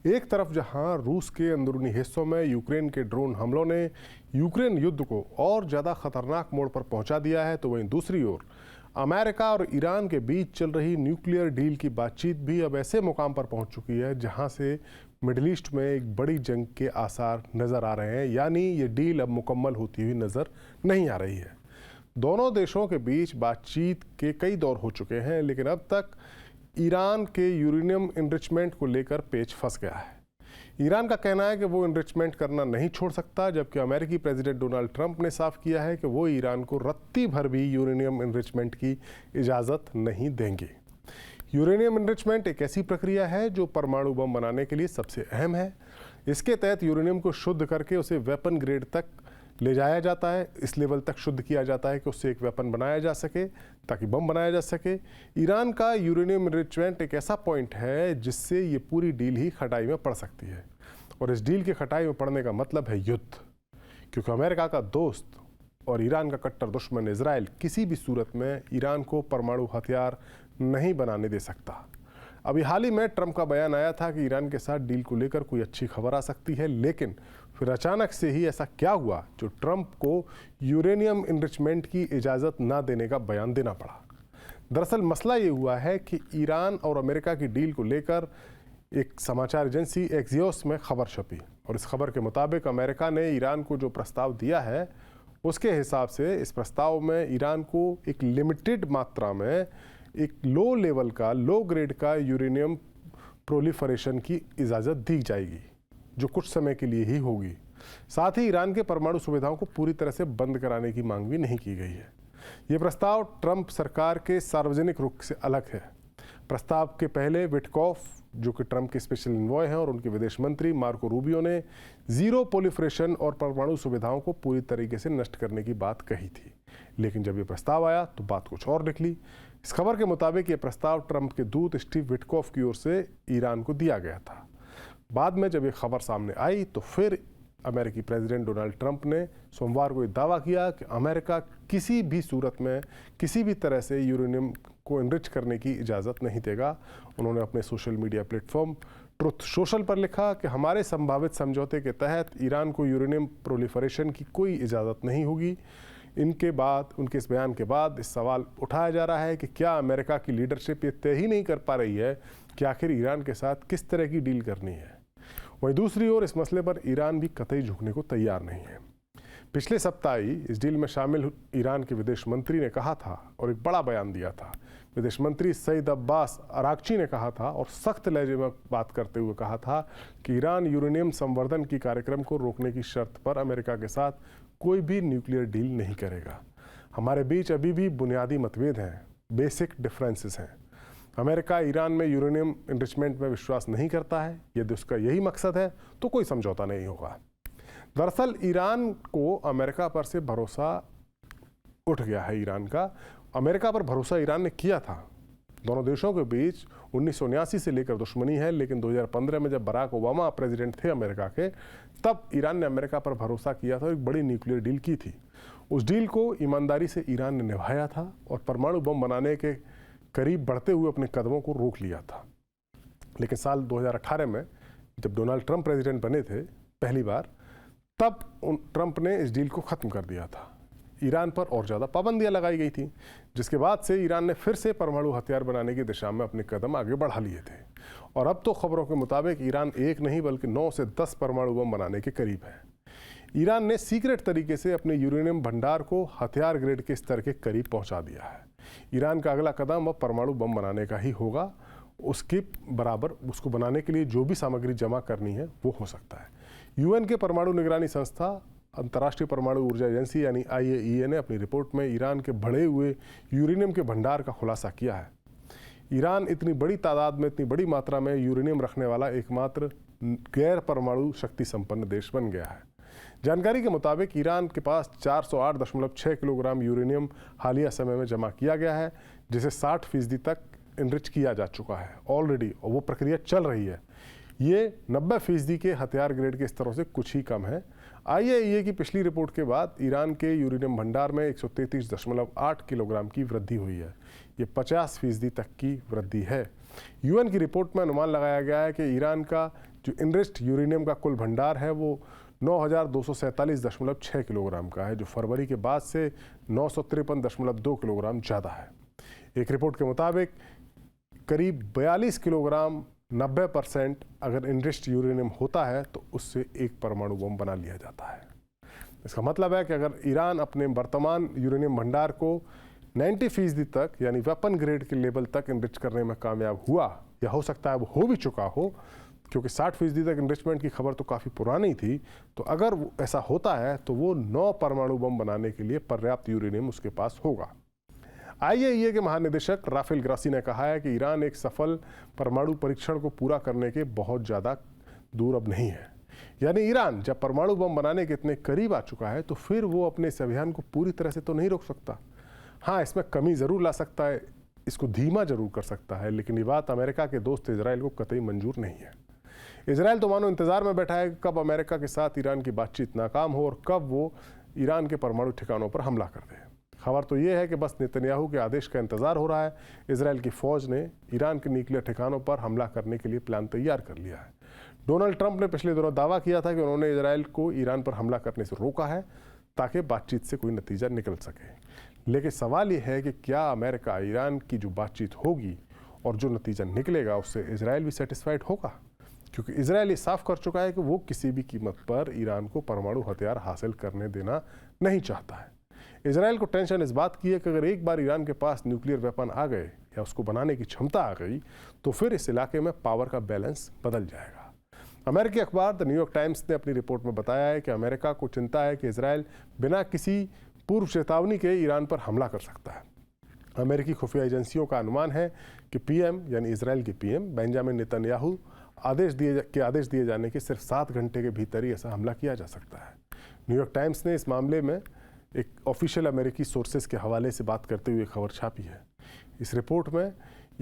एक तरफ जहां रूस के अंदरूनी हिस्सों में यूक्रेन के ड्रोन हमलों ने यूक्रेन युद्ध को और ज़्यादा खतरनाक मोड़ पर पहुंचा दिया है, तो वहीं दूसरी ओर अमेरिका और ईरान के बीच चल रही न्यूक्लियर डील की बातचीत भी अब ऐसे मुकाम पर पहुंच चुकी है जहां से मिडिल ईस्ट में एक बड़ी जंग के आसार नज़र आ रहे हैं। यानी ये डील अब मुकम्मल होती हुई नज़र नहीं आ रही है। दोनों देशों के बीच बातचीत के कई दौर हो चुके हैं, लेकिन अब तक ईरान के यूरेनियम इनरिचमेंट को लेकर पेच फंस गया है। ईरान का कहना है कि वो इनरिचमेंट करना नहीं छोड़ सकता, जबकि अमेरिकी प्रेसिडेंट डोनाल्ड ट्रंप ने साफ किया है कि वो ईरान को रत्ती भर भी यूरेनियम इनरिचमेंट की इजाज़त नहीं देंगे। यूरेनियम इनरिचमेंट एक ऐसी प्रक्रिया है जो परमाणु बम बनाने के लिए सबसे अहम है। इसके तहत यूरेनियम को शुद्ध करके उसे वेपन ग्रेड तक ले जाया जाता है। इस लेवल तक शुद्ध किया जाता है कि उससे एक वेपन बनाया जा सके, ताकि बम बनाया जा सके। ईरान का यूरेनियम इनरिचमेंट एक ऐसा पॉइंट है जिससे ये पूरी डील ही खटाई में पड़ सकती है, और इस डील के खटाई में पड़ने का मतलब है युद्ध, क्योंकि अमेरिका का दोस्त और ईरान का कट्टर दुश्मन इजराइल किसी भी सूरत में ईरान को परमाणु हथियार नहीं बनाने दे सकता। अभी हाल ही में ट्रंप का बयान आया था कि ईरान के साथ डील को लेकर कोई अच्छी खबर आ सकती है, लेकिन फिर अचानक से ही ऐसा क्या हुआ जो ट्रंप को यूरेनियम इनरिचमेंट की इजाज़त ना देने का बयान देना पड़ा। दरअसल मसला ये हुआ है कि ईरान और अमेरिका की डील को लेकर एक समाचार एजेंसी एक्सियोस में खबर छपी, और इस खबर के मुताबिक अमेरिका ने ईरान को जो प्रस्ताव दिया है उसके हिसाब से इस प्रस्ताव में ईरान को एक लिमिटेड मात्रा में एक लो लेवल का, लो ग्रेड का यूरेनियम प्रोलिफरेशन की इजाज़त दी जाएगी, जो कुछ समय के लिए ही होगी। साथ ही ईरान के परमाणु सुविधाओं को पूरी तरह से बंद कराने की मांग भी नहीं की गई है। ये प्रस्ताव ट्रंप सरकार के सार्वजनिक रुख से अलग है। प्रस्ताव के पहले विटकॉफ, जो कि ट्रंप के स्पेशल एनवॉय हैं, और उनके विदेश मंत्री मार्को रूबियो ने जीरो प्रोलिफरेशन और परमाणु सुविधाओं को पूरी तरीके से नष्ट करने की बात कही थी। लेकिन जब ये प्रस्ताव आया तो बात कुछ और निकली। इस खबर के मुताबिक ये प्रस्ताव ट्रंप के दूत स्टीव विटकॉफ की ओर से ईरान को दिया गया था। बाद में जब ये खबर सामने आई तो फिर अमेरिकी प्रेसिडेंट डोनाल्ड ट्रंप ने सोमवार को ये दावा किया कि अमेरिका किसी भी सूरत में किसी भी तरह से यूरेनियम को इनरिच करने की इजाज़त नहीं देगा। उन्होंने अपने social media platform truth social पर लिखा कि हमारे संभावित समझौते के तहत ईरान को यूरेनियम प्रोलिफरेशन की कोई इजाज़त नहीं होगी। उनके इस बयान के बाद इस सवाल उठाया जा रहा है कि क्या अमेरिका की लीडरशिप ये तय ही नहीं कर पा रही है कि आखिर ईरान के साथ किस तरह की डील करनी है। वहीं दूसरी ओर इस मसले पर ईरान भी कतई झुकने को तैयार नहीं है। पिछले सप्ताह ही इस डील में शामिल ईरान के विदेश मंत्री ने कहा था और एक बड़ा बयान दिया था। विदेश मंत्री सईद अब्बास अरागची ने कहा था और सख्त लहजे में बात करते हुए कहा था कि ईरान यूरेनियम संवर्धन की कार्यक्रम को रोकने की शर्त पर अमेरिका के साथ कोई भी न्यूक्लियर डील नहीं करेगा। हमारे बीच अभी भी बुनियादी मतभेद हैं, बेसिक डिफरेंसेस हैं। अमेरिका ईरान में यूरेनियम इनरिचमेंट में विश्वास नहीं करता है। यदि उसका यही मकसद है तो कोई समझौता नहीं होगा। दरअसल ईरान को अमेरिका पर से भरोसा उठ गया है। ईरान का अमेरिका पर भरोसा ईरान ने किया था। दोनों देशों के बीच 1979 से लेकर दुश्मनी है, लेकिन 2015 में जब बराक ओबामा प्रेसिडेंट थे अमेरिका के, तब ईरान ने अमेरिका पर भरोसा किया था और एक बड़ी न्यूक्लियर डील की थी। उस डील को ईमानदारी से ईरान ने निभाया था और परमाणु बम बनाने के करीब बढ़ते हुए अपने कदमों को रोक लिया था। लेकिन साल 2018 में जब डोनाल्ड ट्रंप प्रेसिडेंट बने थे पहली बार, तब ट्रंप ने इस डील को ख़त्म कर दिया था। ईरान पर और ज़्यादा पाबंदियां लगाई गई थी, जिसके बाद से ईरान ने फिर से परमाणु हथियार बनाने की दिशा में अपने कदम आगे बढ़ा लिए थे। और अब तो खबरों के मुताबिक ईरान एक नहीं बल्कि 9 से 10 परमाणु बम बनाने के करीब है। ईरान ने सीक्रेट तरीके से अपने यूरेनियम भंडार को हथियार ग्रेड के स्तर के करीब पहुंचा दिया है। ईरान का अगला कदम अब परमाणु बम बनाने का ही होगा। उसके बराबर उसको बनाने के लिए जो भी सामग्री जमा करनी है वो हो सकता है। यूएन के परमाणु निगरानी संस्था अंतर्राष्ट्रीय परमाणु ऊर्जा एजेंसी यानी IAEA ने अपनी रिपोर्ट में ईरान के बढ़े हुए यूरेनियम के भंडार का खुलासा किया है। ईरान इतनी बड़ी तादाद में, इतनी बड़ी मात्रा में यूरेनियम रखने वाला एकमात्र गैर परमाणु शक्ति संपन्न देश बन गया है। जानकारी के मुताबिक ईरान के पास 408.6 किलोग्राम यूरेनियम हालिया समय में जमा किया गया है, जिसे 60% तक इनरिच किया जा चुका है ऑलरेडी, और वो प्रक्रिया चल रही है। ये 90% के हथियार ग्रेड के स्तरों से कुछ ही कम है। IAEA की पिछली रिपोर्ट के बाद ईरान के यूरेनियम भंडार में 133.8 किलोग्राम की वृद्धि हुई है। ये 50% तक की वृद्धि है। UN की रिपोर्ट में अनुमान लगाया गया है कि ईरान का जो इनरिच्ड यूरेनियम का कुल भंडार है वो 9,247.6 किलोग्राम का है, जो फरवरी के बाद से 953.2 किलोग्राम ज़्यादा है। एक रिपोर्ट के मुताबिक करीब 42 किलोग्राम 90% अगर इनरिच्ड यूरेनियम होता है तो उससे एक परमाणु बम बना लिया जाता है। इसका मतलब है कि अगर ईरान अपने वर्तमान यूरेनियम भंडार को 90% तक यानी वेपन ग्रेड के लेवल तक इनरिच करने में कामयाब हुआ, या हो सकता है वो हो भी चुका हो, क्योंकि 60% तक इनरिचमेंट की खबर तो काफ़ी पुरानी थी, तो अगर ऐसा होता है तो वो 9 परमाणु बम बनाने के लिए पर्याप्त यूरेनियम उसके पास होगा। IAEA के महानिदेशक राफेल ग्रासी ने कहा है कि ईरान एक सफल परमाणु परीक्षण को पूरा करने के बहुत ज़्यादा दूर अब नहीं है। यानी ईरान जब परमाणु बम बनाने के इतने करीब आ चुका है तो फिर वो अपने इस अभियान को पूरी तरह से तो नहीं रोक सकता। हाँ, इसमें कमी ज़रूर ला सकता है, इसको धीमा जरूर कर सकता है, लेकिन ये बात अमेरिका के दोस्त इजराइल को कतई मंजूर नहीं है। इजराइल तो मानो इंतजार में बैठा है कब अमेरिका के साथ ईरान की बातचीत नाकाम हो और कब वो ईरान के परमाणु ठिकानों पर हमला कर दे। खबर तो ये है कि बस नेतन्याहू के आदेश का इंतजार हो रहा है। इजराइल की फौज ने ईरान के न्यूक्लियर ठिकानों पर हमला करने के लिए प्लान तैयार कर लिया है। डोनाल्ड ट्रंप ने पिछले दिनों दावा किया था कि उन्होंने इजराइल को ईरान पर हमला करने से रोका है ताकि बातचीत से कोई नतीजा निकल सके। लेकिन सवाल ये है कि क्या अमेरिका ईरान की जो बातचीत होगी और जो नतीजा निकलेगा उससे इजराइल भी सेटिस्फाइड होगा, क्योंकि इजराइल ये साफ कर चुका है कि वो किसी भी कीमत पर ईरान को परमाणु हथियार हासिल करने देना नहीं चाहता है। इजराइल को टेंशन इस बात की है कि अगर एक बार ईरान के पास न्यूक्लियर वेपन आ गए या उसको बनाने की क्षमता आ गई तो फिर इस इलाके में पावर का बैलेंस बदल जाएगा। अमेरिकी अखबार द न्यूयॉर्क टाइम्स ने अपनी रिपोर्ट में बताया है कि अमेरिका को चिंता है कि इजराइल बिना किसी पूर्व चेतावनी के ईरान पर हमला कर सकता है। अमेरिकी खुफिया एजेंसियों का अनुमान है कि पीएम यानी इजराइल के पीएम बेंजामिन नेतन्याहू आदेश दिए जाने के सिर्फ 7 घंटे के भीतर ही ऐसा हमला किया जा सकता है। न्यूयॉर्क टाइम्स ने इस मामले में एक ऑफिशियल अमेरिकी सोर्सेज के हवाले से बात करते हुए खबर छापी है। इस रिपोर्ट में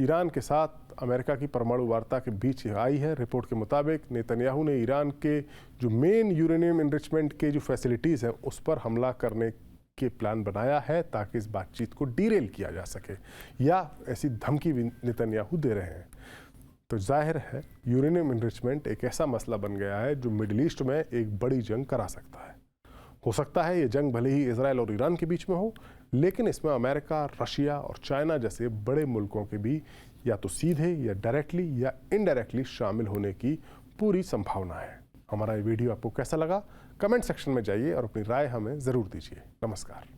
ईरान के साथ अमेरिका की परमाणु वार्ता के बीच आई है। रिपोर्ट के मुताबिक नेतन्याहू ने ईरान के जो मेन यूरेनियम एनरिचमेंट के जो फैसिलिटीज़ हैं उस पर हमला करने के प्लान बनाया है ताकि इस बातचीत को डीरेल किया जा सके, या ऐसी धमकी भी नेतन्याहू दे रहे हैं। तो जाहिर है यूरेनियम एनरिचमेंट एक ऐसा मसला बन गया है जो मिडिल ईस्ट में एक बड़ी जंग करा सकता है। हो सकता है ये जंग भले ही इजराइल और ईरान के बीच में हो, लेकिन इसमें अमेरिका, रशिया और चाइना जैसे बड़े मुल्कों के भी या तो सीधे या डायरेक्टली या इनडायरेक्टली शामिल होने की पूरी संभावना है। हमारा ये वीडियो आपको कैसा लगा? कमेंट सेक्शन में जाइए और अपनी राय हमें ज़रूर दीजिए। नमस्कार।